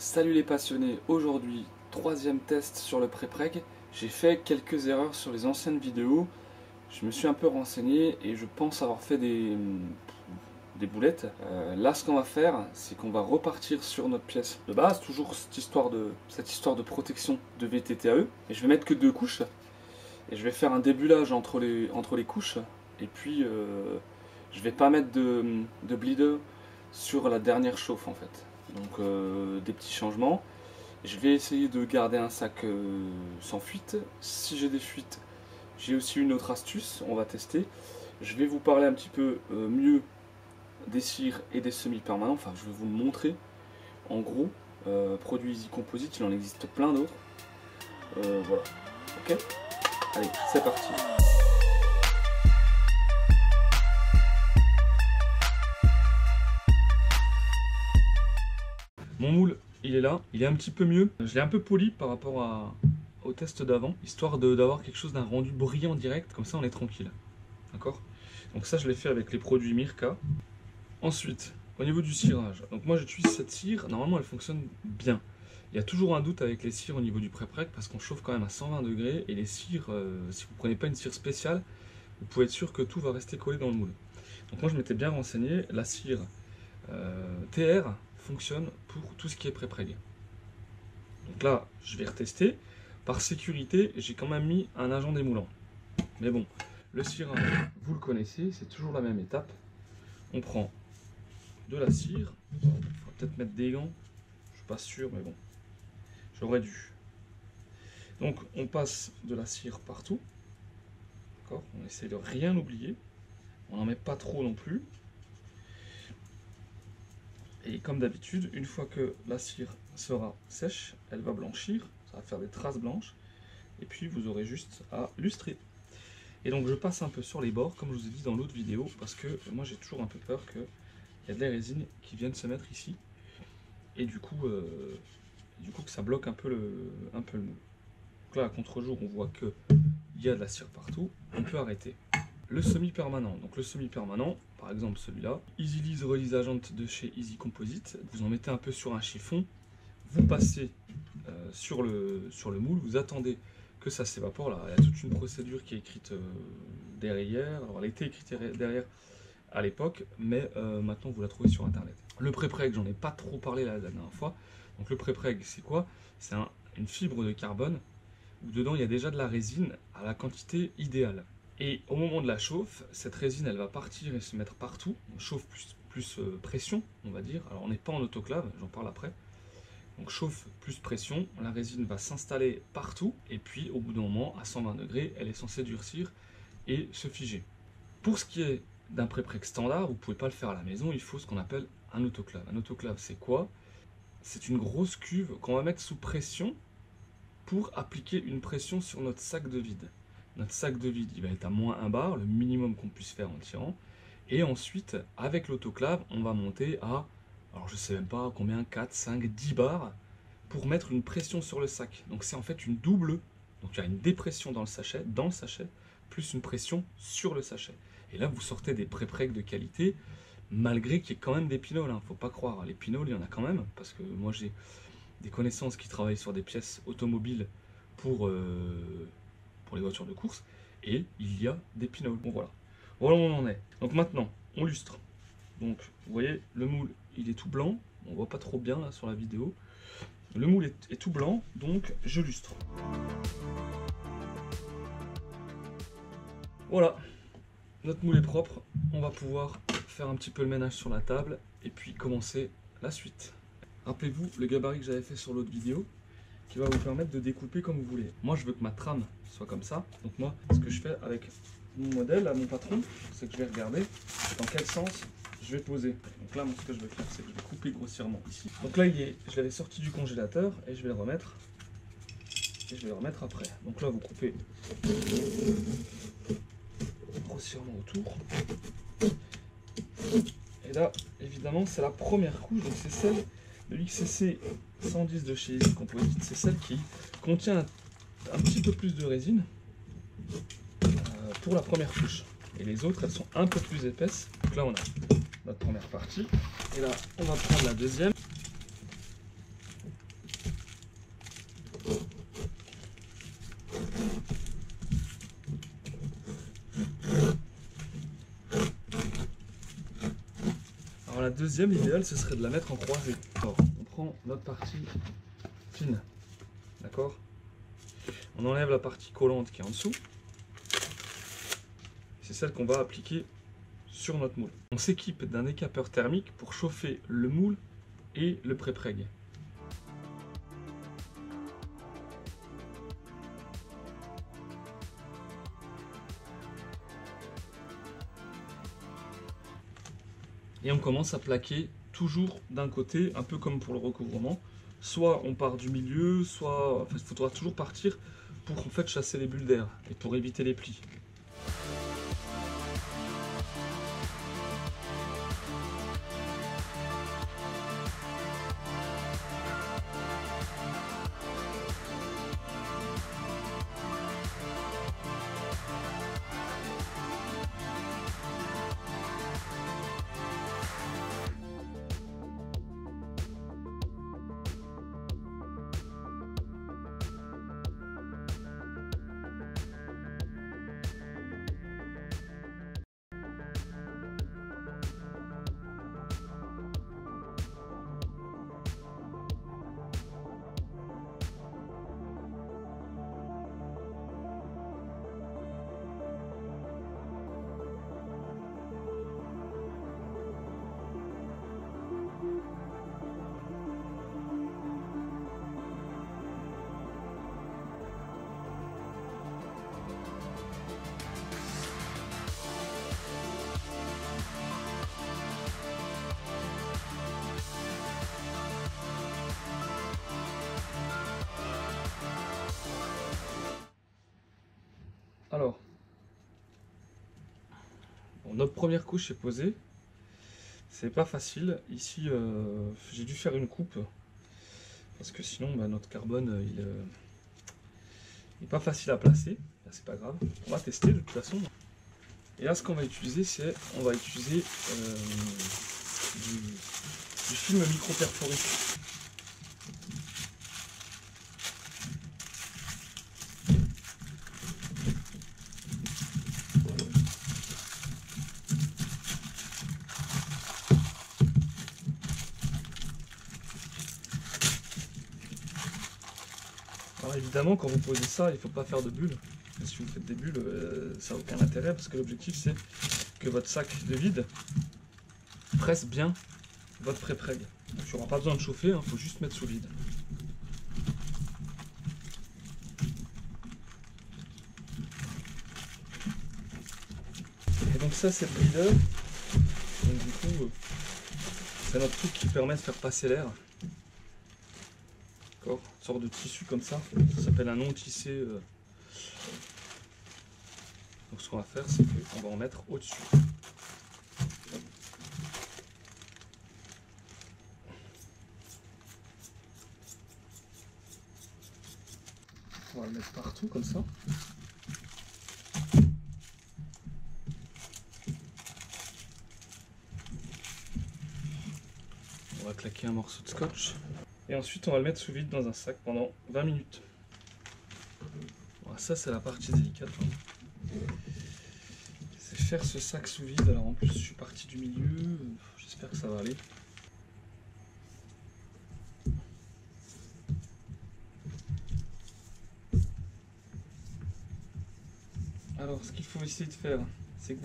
Salut les passionnés, aujourd'hui troisième test sur le pré-preg. J'ai fait quelques erreurs sur les anciennes vidéos, je me suis un peu renseigné et je pense avoir fait des boulettes. Là ce qu'on va faire, c'est qu'on va repartir sur notre pièce de base, toujours cette histoire de protection de VTTAE. Et je vais mettre que 2 couches, et je vais faire un débulage entre les couches, et puis je vais pas mettre de bleeder sur la dernière chauffe en fait. Donc des petits changements. Je vais essayer de garder un sac sans fuite. Si j'ai des fuites, j'ai aussi une autre astuce, on va tester. Je vais vous parler un petit peu mieux des cires et des semi-permanents, enfin je vais vous le montrer. En gros, produit Easy Composite, il en existe plein d'autres. Voilà, ok. Allez, c'est parti. Mon moule, il est là, il est un petit peu mieux. Je l'ai un peu poli par rapport au test d'avant, histoire d'avoir quelque chose d'un rendu brillant direct, comme ça on est tranquille. D'accord? Donc ça je l'ai fait avec les produits Mirka. Ensuite, au niveau du cirage, donc moi j'utilise cette cire, normalement elle fonctionne bien. Il y a toujours un doute avec les cires au niveau du pré-preg parce qu'on chauffe quand même à 120 degrés et les cires, si vous ne prenez pas une cire spéciale, vous pouvez être sûr que tout va rester collé dans le moule. Donc moi je m'étais bien renseigné, la cire TR fonctionne pour tout ce qui est pré-preg. Donc là, je vais retester. Par sécurité, j'ai quand même mis un agent démoulant. Mais bon, le cirage, vous le connaissez, c'est toujours la même étape. On prend de la cire. Il faudra peut-être mettre des gants. Je suis pas sûr, mais bon, j'aurais dû. Donc on passe de la cire partout. D'accord ? On essaie de rien oublier. On n'en met pas trop non plus. Et comme d'habitude, une fois que la cire sera sèche, elle va blanchir, ça va faire des traces blanches, et puis vous aurez juste à lustrer. Et donc je passe un peu sur les bords, comme je vous ai dit dans l'autre vidéo, parce que moi j'ai toujours un peu peur qu'il y a de la résine qui vienne se mettre ici, et du coup que ça bloque un peu le moule. Donc là à contre-jour on voit qu'il y a de la cire partout, on peut arrêter. Le semi-permanent, donc le semi-permanent, par exemple celui-là, Easy Lease Release Agent de chez Easy Composite, vous en mettez un peu sur un chiffon, vous passez sur le moule, vous attendez que ça s'évapore. Là, il y a toute une procédure qui est écrite derrière, alors elle a été écrite derrière à l'époque, mais maintenant vous la trouvez sur internet. Le pré-preg, j'en ai pas trop parlé la dernière fois, donc le pré-preg c'est quoi? C'est une fibre de carbone où dedans il y a déjà de la résine à la quantité idéale. Et au moment de la chauffe, cette résine elle va partir et se mettre partout. On chauffe plus pression, on va dire. Alors on n'est pas en autoclave, j'en parle après. Donc chauffe plus pression, la résine va s'installer partout. Et puis au bout d'un moment, à 120 degrés, elle est censée durcir et se figer. Pour ce qui est d'un pré-preg standard, vous ne pouvez pas le faire à la maison, il faut ce qu'on appelle un autoclave. Un autoclave c'est quoi? C'est une grosse cuve qu'on va mettre sous pression pour appliquer une pression sur notre sac de vide. Notre sac de vide, il va être à moins 1 bar, le minimum qu'on puisse faire en tirant. Et ensuite, avec l'autoclave, on va monter à, alors je sais même pas combien, 4, 5, 10 bars, pour mettre une pression sur le sac. Donc c'est en fait une double, donc il y a une dépression dans le sachet, plus une pression sur le sachet. Et là, vous sortez des pré-preg de qualité, malgré qu'il y ait quand même des pinoles, hein. Faut pas croire, les pinoles, il y en a quand même, parce que moi j'ai des connaissances qui travaillent sur des pièces automobiles pour les voitures de course, et il y a des pinoles. Bon voilà, voilà où on en est. Donc maintenant, on lustre. Donc vous voyez, le moule, il est tout blanc, on voit pas trop bien là sur la vidéo. Le moule est tout blanc, donc je lustre. Voilà, notre moule est propre, on va pouvoir faire un petit peu le ménage sur la table, et puis commencer la suite. Rappelez-vous le gabarit que j'avais fait sur l'autre vidéo, qui va vous permettre de découper comme vous voulez. Moi je veux que ma trame soit comme ça, donc moi ce que je fais avec mon modèle, à mon patron, c'est que je vais regarder dans quel sens je vais poser. Donc là, moi, ce que je vais faire, c'est que je vais couper grossièrement ici. Donc là, je l'avais sorti du congélateur et je vais le remettre. Et je vais le remettre après. Donc là, vous coupez grossièrement autour. Et là, évidemment, c'est la première couche, donc c'est celle de l'XCC 110 de chez Easy Composite. C'est celle qui contient un petit peu plus de résine pour la première couche. Et les autres, elles sont un peu plus épaisses. Donc là, on a notre première partie. Et là, on va prendre la deuxième. la deuxième, l'idéal ce serait de la mettre en croisée. Alors, on prend notre partie fine, d'accord? On enlève la partie collante qui est en dessous. C'est celle qu'on va appliquer sur notre moule. On s'équipe d'un décapeur thermique pour chauffer le moule et le pré-preg. Et on commence à plaquer toujours d'un côté, un peu comme pour le recouvrement. Soit on part du milieu, soit enfin, il faudra toujours partir pour en fait chasser les bulles d'air et pour éviter les plis. Alors, bon, notre première couche est posée. C'est pas facile. Ici, j'ai dû faire une coupe parce que sinon, bah, notre carbone, il n'est pas facile à placer. C'est pas grave. On va tester de toute façon. Et là, ce qu'on va utiliser, c'est on va utiliser du film micro-perforé. Alors évidemment, quand vous posez ça, il ne faut pas faire de bulles. Si vous faites des bulles, ça n'a aucun intérêt parce que l'objectif c'est que votre sac de vide presse bien votre pré-preg. Donc il n'y aura pas besoin de chauffer, il faut juste mettre sous vide. Et donc ça c'est le leader. Donc du coup, c'est notre truc qui permet de faire passer l'air. D'accord, une sorte de tissu comme ça. Ça s'appelle un non tissé. Donc ce qu'on va faire, c'est qu'on va en mettre au-dessus. On va le mettre partout comme ça. On va claquer un morceau de scotch. Et ensuite on va le mettre sous vide dans un sac pendant 20 minutes. Voilà, ça c'est la partie délicate. C'est faire ce sac sous vide. Alors en plus je suis parti du milieu. J'espère que ça va aller. Alors ce qu'il faut essayer de faire, c'est que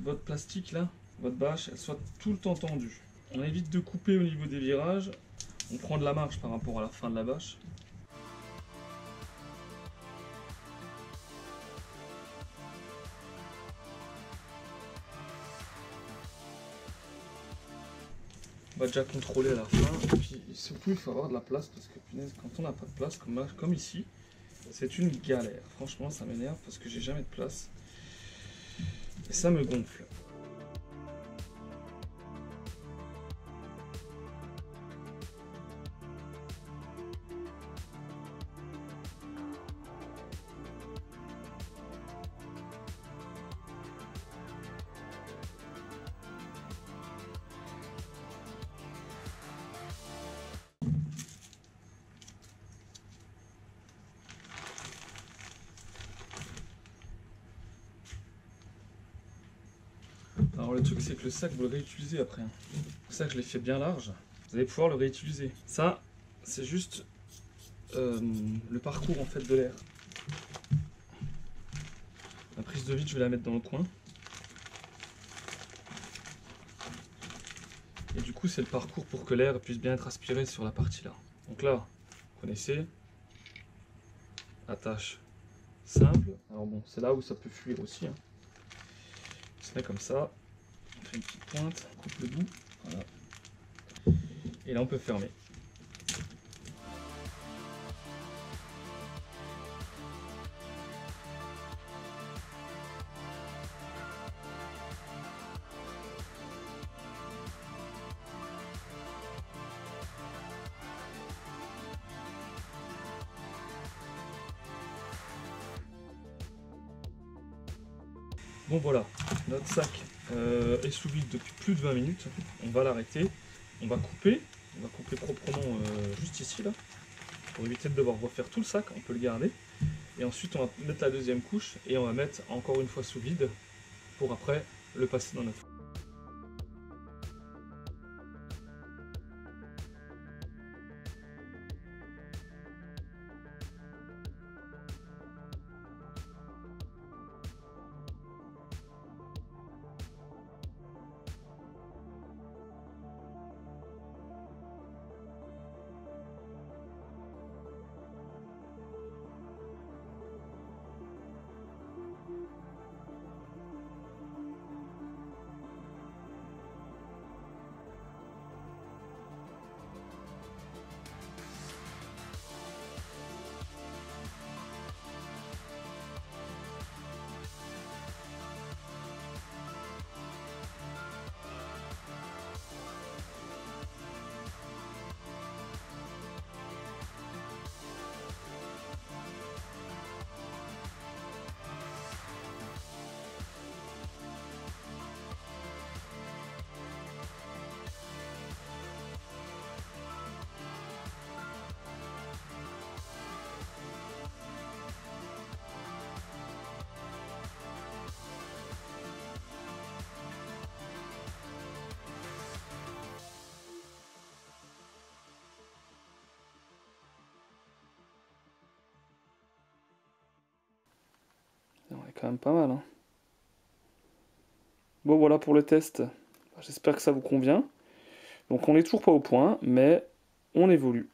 votre plastique là, votre bâche, elle soit tout le temps tendue. On évite de couper au niveau des virages. On prend de la marge par rapport à la fin de la bâche. On va déjà contrôler à la fin. Et puis surtout, il faut avoir de la place parce que punaise, quand on n'a pas de place, comme ici, c'est une galère. Franchement, ça m'énerve parce que j'ai jamais de place. Et ça me gonfle. Alors le truc c'est que le sac vous le réutilisez après. C'est pour ça que je l'ai fait bien large. Vous allez pouvoir le réutiliser. Ça, c'est juste le parcours en fait de l'air. La prise de vide, je vais la mettre dans le coin. Et du coup, c'est le parcours pour que l'air puisse bien être aspiré sur la partie là. Donc là, vous connaissez, attache simple. Alors bon, c'est là où ça peut fuir aussi. Hein. On se met comme ça, on fait une petite pointe, on coupe le bout, voilà. Et là, on peut fermer. Bon voilà, notre sac est sous vide depuis plus de 20 minutes. On va l'arrêter, on va couper proprement juste ici là, pour éviter de devoir refaire tout le sac, on peut le garder. Et ensuite on va mettre la deuxième couche et on va mettre encore une fois sous vide pour après le passer dans notre... On est quand même pas mal. Hein. Bon voilà pour le test. J'espère que ça vous convient. Donc on n'est toujours pas au point, mais on évolue.